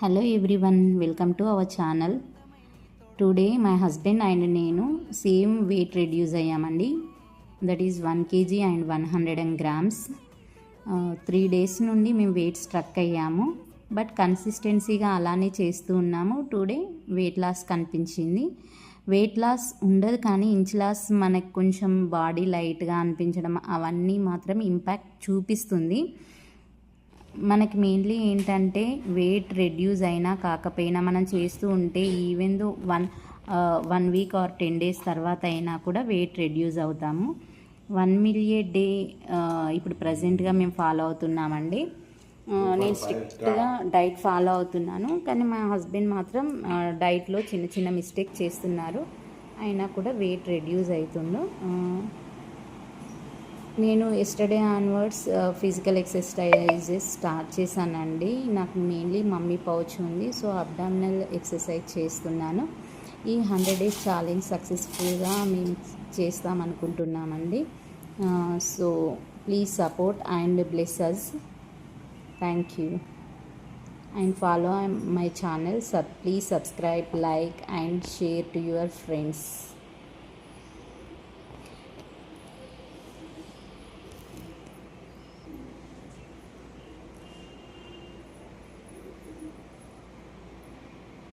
Hello everyone, welcome to our channel. Today my husband and నేను same weight reduce అయ్యామండి. That is 1 kg and 100 grams. 3 days నుండి మేము weight struck అయ్యాము, but కన్సిస్టెన్సీగా అలానే చేస్తూ ఉన్నాము. టుడే వెయిట్ లాస్ కనిపించింది. వెయిట్ లాస్ ఉండదు కానీ ఇంచ్ లాస్ మనకు కొంచెం బాడీ లైట్గా అనిపించడం అవన్నీ మాత్రం ఇంపాక్ట్ చూపిస్తుంది. మనకి మెయిన్లీ ఏంటంటే వెయిట్ రెడ్యూస్ అయినా కాకపోయినా మనం చేస్తూ ఉంటే even though one week or 10 days తర్వాత అయినా కూడా వెయిట్ రెడ్యూస్ అవుతాము. 1 meal a day ఇప్పుడు ప్రజెంట్గా మేము ఫాలో అవుతున్నామండి. నేను స్ట్రిక్ట్గా డైట్ ఫాలో అవుతున్నాను, కానీ మా హస్బెండ్ మాత్రం డైట్లో చిన్న చిన్న మిస్టేక్ చేస్తున్నారు, అయినా కూడా వెయిట్ రెడ్యూస్ అవుతుందో. నేను yesterday onwards physical exercises start చేశానండి. నాకు మెయిన్లీ మమ్మీ పౌచ్ ఉంది, సో అబ్డామినల్ ఎక్సర్సైజ్ చేస్తున్నాను. ఈ 100 days ఛాలెంజ్ సక్సెస్ఫుల్గా మేము చేస్తామనుకుంటున్నామండి. So please support and bless us. Thank you and follow my channel. Please subscribe, like and share to your friends.